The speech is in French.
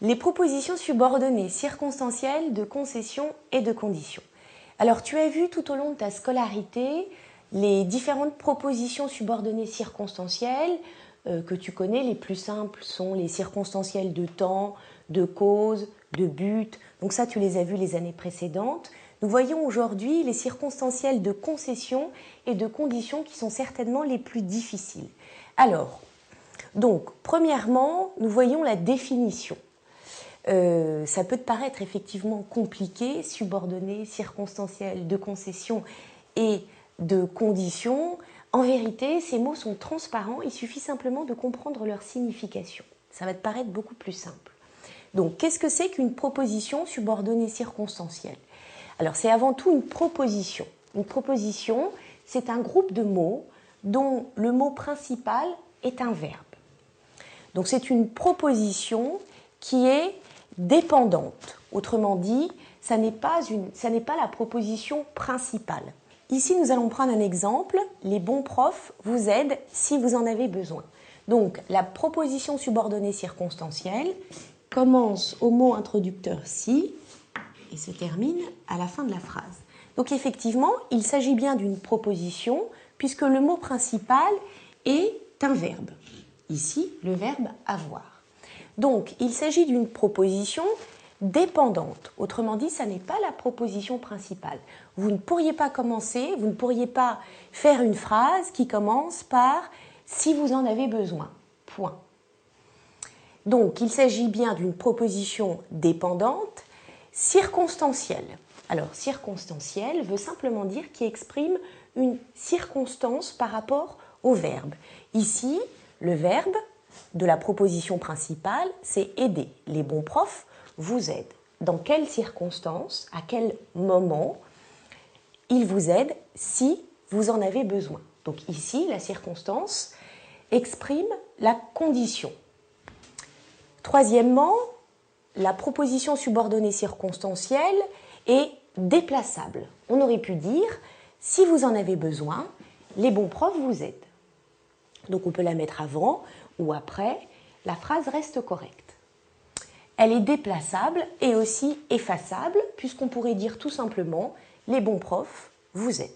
Les propositions subordonnées circonstancielles de concession et de condition. Alors tu as vu tout au long de ta scolarité les différentes propositions subordonnées circonstancielles que tu connais. Les plus simples sont les circonstancielles de temps, de cause, de but. Donc ça tu les as vues les années précédentes. Nous voyons aujourd'hui les circonstancielles de concession et de condition qui sont certainement les plus difficiles. Alors, donc, premièrement, nous voyons la définition. Ça peut te paraître effectivement compliqué, subordonné, circonstanciel, de concession et de condition. En vérité, ces mots sont transparents, il suffit simplement de comprendre leur signification. Ça va te paraître beaucoup plus simple. Donc, qu'est-ce que c'est qu'une proposition subordonnée circonstancielle ? Alors, c'est avant tout une proposition. Une proposition, c'est un groupe de mots dont le mot principal est un verbe. Donc, c'est une proposition qui est dépendante. Autrement dit, ça n'est pas la proposition principale. Ici, nous allons prendre un exemple. Les bons profs vous aident si vous en avez besoin. Donc, la proposition subordonnée circonstancielle commence au mot introducteur si et se termine à la fin de la phrase. Donc, effectivement, il s'agit bien d'une proposition puisque le mot principal est un verbe. Ici, le verbe avoir. Donc, il s'agit d'une proposition dépendante. Autrement dit, ça n'est pas la proposition principale. Vous ne pourriez pas commencer, vous ne pourriez pas faire une phrase qui commence par « si vous en avez besoin ». Point. Donc, il s'agit bien d'une proposition dépendante, circonstancielle. Alors, circonstancielle veut simplement dire qui exprime une circonstance par rapport au verbe. Ici, le verbe de la proposition principale, c'est aider. Les bons profs vous aident. Dans quelles circonstances, à quel moment ils vous aident si vous en avez besoin. Donc ici, la circonstance exprime la condition. Troisièmement, la proposition subordonnée circonstancielle est déplaçable. On aurait pu dire, si vous en avez besoin, les bons profs vous aident. Donc on peut la mettre avant ou après, la phrase reste correcte. Elle est déplaçable et aussi effaçable, puisqu'on pourrait dire tout simplement « les bons profs vous aident ».